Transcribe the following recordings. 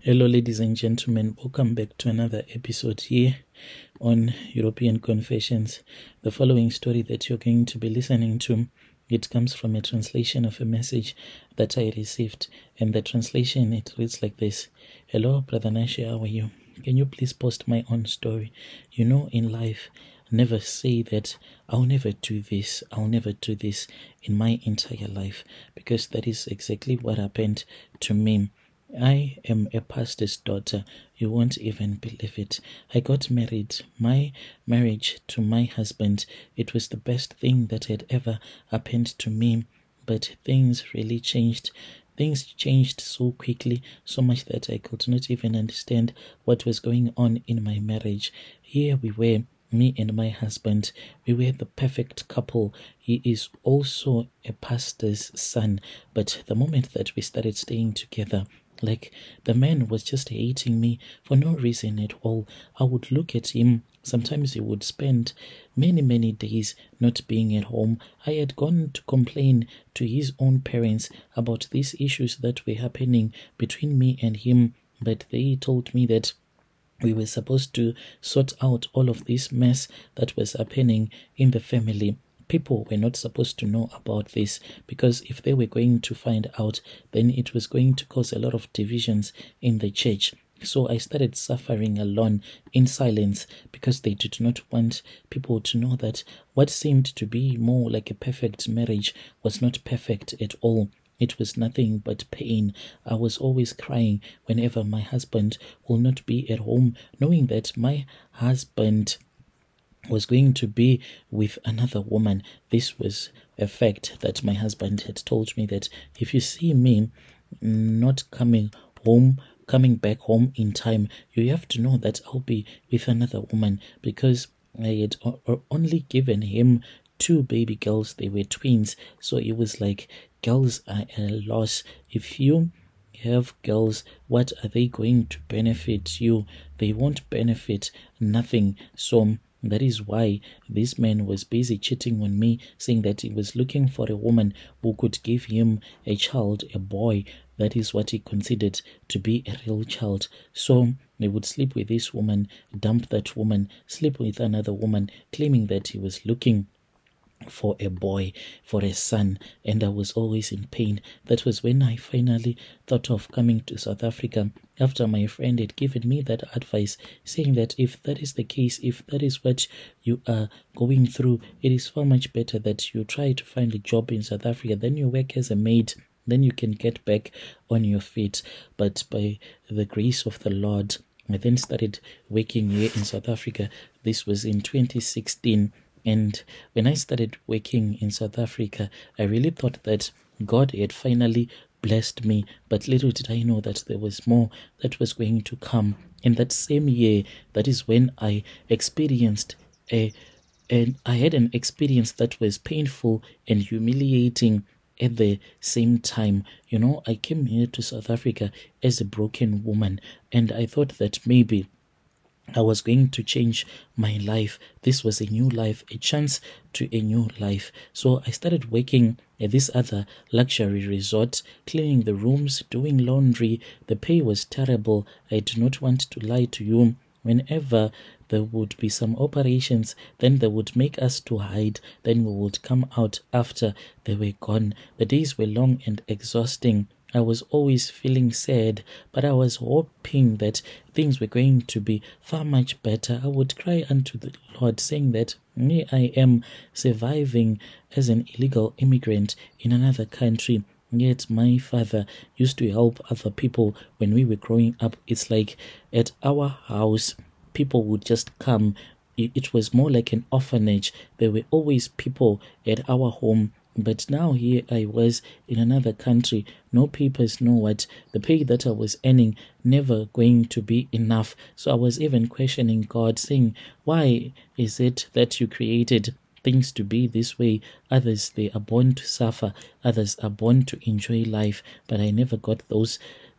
Hello, ladies and gentlemen. Welcome back to another episode here on European Confessions. The following story that you're going to be listening to, it comes from a translation of a message that I received, and the translation, it reads like this. Hello, Brother Nashi, how are you? Can you please post my own story? You know, in life, never say that I'll never do this in my entire life, because that is exactly what happened to me. I am a pastor's daughter. You won't even believe it. I got married. My marriage to my husband, it was the best thing that had ever happened to me. But things really changed. Things changed so quickly, so much that I could not even understand what was going on in my marriage. Here we were, me and my husband, we were the perfect couple. He is also a pastor's son. But the moment that we started staying together, like, the man was just hating me for no reason at all. I would look at him. Sometimes he would spend many days not being at home. I had gone to complain to his own parents about these issues that were happening between me and him, but they told me that we were supposed to sort out all of this mess that was happening in the family. People were not supposed to know about this, because if they were going to find out, then it was going to cause a lot of divisions in the church. So I started suffering alone in silence, because they did not want people to know that what seemed to be more like a perfect marriage was not perfect at all. It was nothing but pain. I was always crying whenever my husband will not be at home, knowing that my husband was going to be with another woman. This was a fact that my husband had told me, that if you see me not coming back home in time, you have to know that I'll be with another woman, because I had only given him 2 baby girls. They were twins, so it was like, girls are a loss. If you have girls, what are they going to benefit you? They won't benefit nothing. So that is why this man was busy cheating on me, saying that he was looking for a woman who could give him a child, a boy. That is what he considered to be a real child. So he would sleep with this woman, dump that woman, sleep with another woman, claiming that he was looking for a boy, for a son, and I was always in pain. That was when I finally thought of coming to South Africa, after my friend had given me that advice, saying that if that is the case, if that is what you are going through, it is far much better that you try to find a job in South Africa, then you work as a maid, then you can get back on your feet. But by the grace of the Lord, I then started working here in South Africa. This was in 2016. And when I started working in South Africa, I really thought that God had finally blessed me. But little did I know that there was more that was going to come. In that same year, that is when I experienced and I had an experience that was painful and humiliating at the same time. You know, I came here to South Africa as a broken woman, and I thought that maybe I was going to change my life. This was a new life, a chance to a new life. So I started working at this other luxury resort, cleaning the rooms, doing laundry. The pay was terrible. I do not want to lie to you. Whenever there would be some operations, then they would make us to hide. Then we would come out after they were gone. The days were long and exhausting. I was always feeling sad, but I was hoping that things were going to be far much better. I would cry unto the Lord, saying that me, I am surviving as an illegal immigrant in another country. Yet my father used to help other people when we were growing up. It's like at our house, people would just come. It was more like an orphanage. There were always people at our home. But now here I was in another country, no papers, no what. The pay that I was earning never going to be enough. So I was even questioning God, saying, why is it that you created things to be this way? Others, they are born to suffer. Others are born to enjoy life. But I never got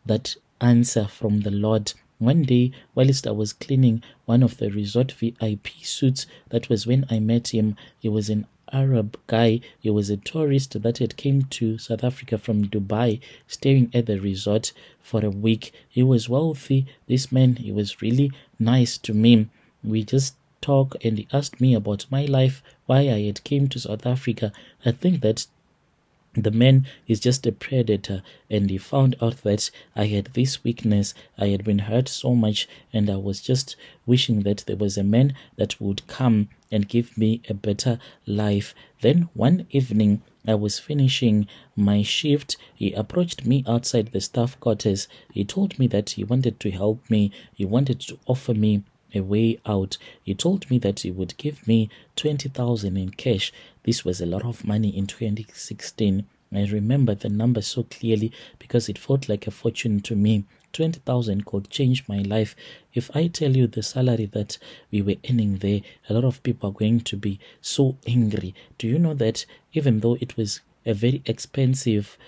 that answer from the Lord. One day, whilst I was cleaning one of the resort VIP suites, that was when I met him. He was an Arab guy. He was a tourist that had came to South Africa from Dubai, staying at the resort for a week. He was wealthy. This man, he was really nice to me. We just talk, and he asked me about my life, why I had came to South Africa. I think that the man is just a predator, and he found out that I had this weakness. I had been hurt so much, and I was just wishing that there was a man that would come and give me a better life. Then one evening, I was finishing my shift. He approached me outside the staff quarters. He told me that he wanted to help me. He wanted to offer me a way out. He told me that he would give me 20,000 in cash. This was a lot of money in 2016. I remember the number so clearly because it felt like a fortune to me. 20,000 could change my life. If I tell you the salary that we were earning there, a lot of people are going to be so angry. Do you know that even though it was a very expensive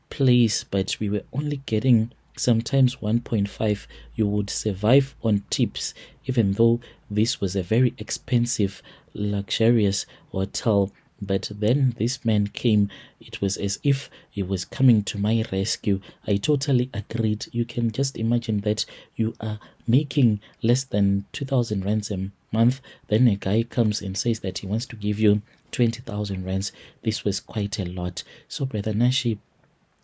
place, but we were only getting sometimes 1.5, you would survive on tips, even though this was a very expensive, luxurious hotel. But then this man came. It was as if he was coming to my rescue. I totally agreed. You can just imagine that you are making less than 2,000 rands a month. Then a guy comes and says that he wants to give you 20,000 rands. This was quite a lot. So Brother Nashi,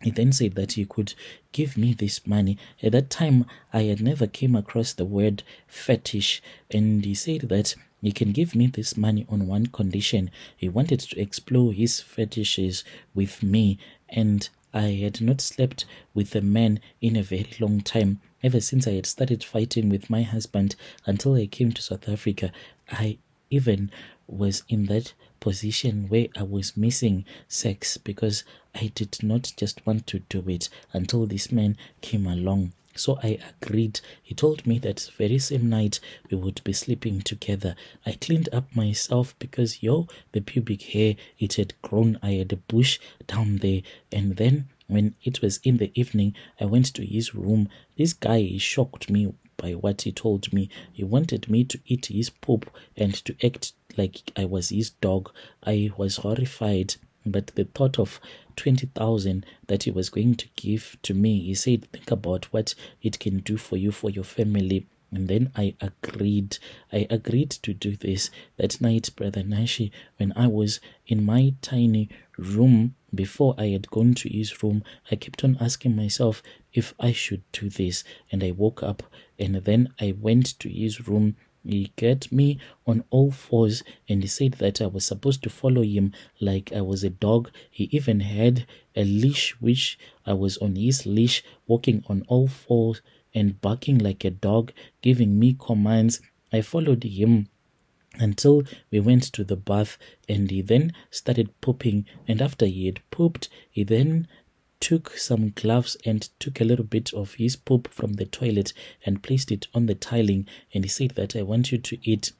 he then said that he could give me this money. At that time, I had never came across the word fetish, and he said that he can give me this money on one condition. He wanted to explore his fetishes with me, and I had not slept with a man in a very long time. Ever since I had started fighting with my husband until I came to South Africa, I even was in that position where I was missing sex because I did not just want to do it until this man came along. So I agreed. He told me that very same night we would be sleeping together. I cleaned up myself because, the pubic hair, it had grown. I had a bush down there. And then when it was in the evening, I went to his room. This guy, he shocked me by what he told me. He wanted me to eat his poop and to act like I was his dog. I was horrified, but the thought of 20,000 that he was going to give to me, he said, think about what it can do for you, for your family. And then I agreed. I agreed to do this. That night, Brother Nashi, when I was in my tiny room, before I had gone to his room, I kept on asking myself if I should do this. And I woke up, and then I went to his room. He got me on all fours, and he said that I was supposed to follow him like I was a dog. He even had a leash, which I was on his leash, walking on all fours and barking like a dog, giving me commands. I followed him until we went to the bath, and he then started pooping. And after he had pooped, he then took some gloves and took a little bit of his poop from the toilet and placed it on the tiling, and he said that I want you to eat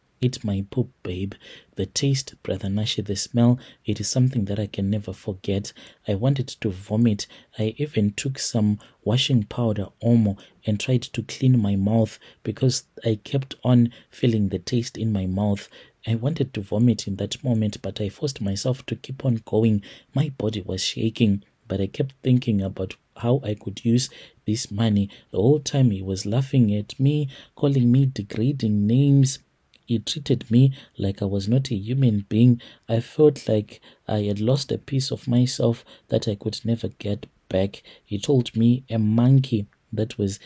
my poop, babe. The taste, Brother Nashi, the smell, it is something that I can never forget. I wanted to vomit. I even took some washing powder, Omo, and tried to clean my mouth because I kept on feeling the taste in my mouth. I wanted to vomit in that moment, but I forced myself to keep on going. My body was shaking, but I kept thinking about how I could use this money. The whole time he was laughing at me, calling me degrading names. He treated me like I was not a human being. I felt like I had lost a piece of myself that I could never get back. He told me a monkey that was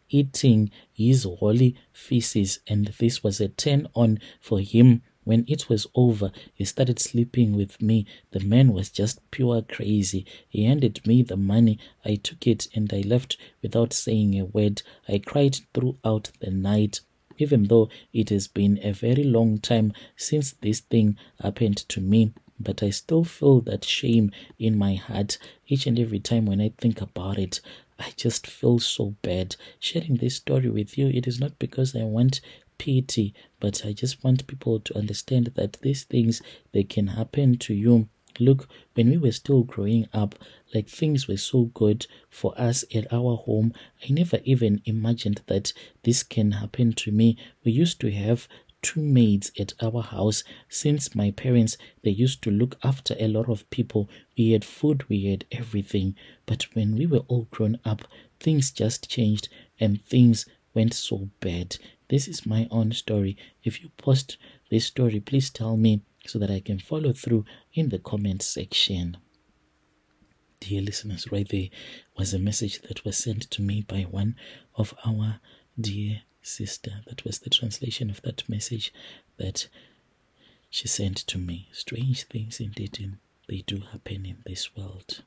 eating his holy feces, and this was a turn on for him. When it was over, he started sleeping with me. The man was just pure crazy. He handed me the money. I took it and I left without saying a word. I cried throughout the night. Even though it has been a very long time since this thing happened to me, but I still feel that shame in my heart. Each and every time when I think about it, I just feel so bad. Sharing this story with you, it is not because I want pity, but I just want people to understand that these things, they can happen to you. Look, when we were still growing up, like things were so good for us at our home. I never even imagined that this can happen to me. We used to have 2 maids at our house. Since my parents, they used to look after a lot of people. We had food, we had everything. But when we were all grown up, things just changed and things went so bad. This is my own story. If you post this story, please tell me so that I can follow through in the comment section. Dear listeners, right there was a message that was sent to me by one of our dear sister. That was the translation of that message that she sent to me. Strange things indeed, they do happen in this world.